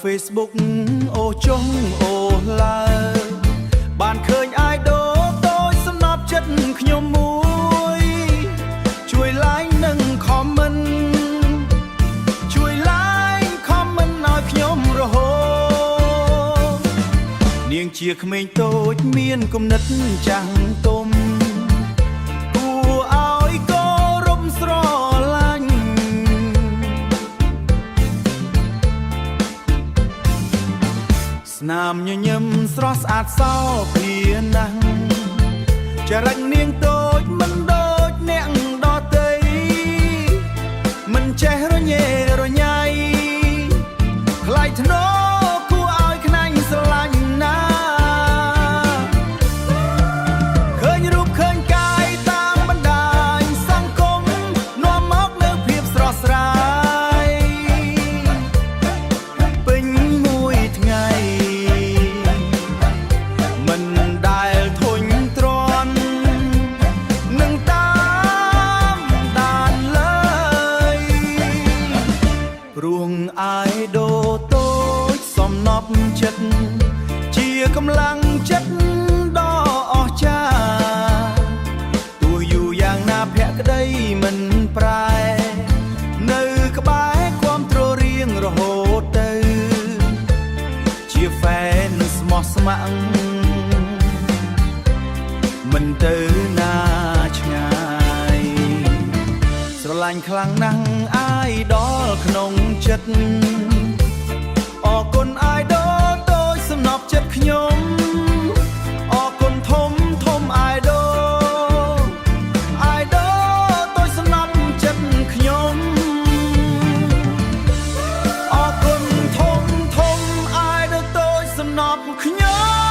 Facebook អូចុងអូឡើងបានឃើញអាយដូតូចសំណប់ចិត្តខ្ញុំមួយជួយ like និង comment ជួយ like comment ឲ្យខ្ញុំរហូតនាងជាក្មេងតូចមានគំនិតចាំងទុំគួរឲ្យគោរពស្រឡាញ់ស្នាមញញឹមស្រស់ស្អាតសោភាណាស់ចរិតនាងតូចមិនដូចអ្នកដទៃមិនចេះរញ៉េរញ៉ៃខ្លាចធ្នោគួរឲ្យខ្នាញ់ស្រឡាញ់ណាឃើញរូបឃើញកាយតាមបណ្ដាញសង្គមនាំមកនៅភាពស្រស់ស្រាយពេញមួយថ្ងៃមិនដែលធុញទ្រាន់នឹងតាមដានឡើយព្រោះអាយដូតូចសំណប់ចិត្តជាកម្លាំងចិត្តដ៏អស្ចារ្យទោះយូរយ៉ាងណាភក្តីមិនប្រែនៅក្បែរគាំទ្ររៀងរហូតទៅជាហ្វេនស្មោះស្ម័គ្រមិនទៅណាឆ្ងាយស្រឡាញ់ខ្លាំងណាស់អាយដល់ក្នុងចិត្តអរគុណអាយដល់តូចសំណប់ចិត្តខ្ញុំអរគុណធំធំអាយដល់តូចសំណប់ចិត្តខ្ញុំអរគុណធំធំអាយដល់តូចសំណប់ខ្ញុំ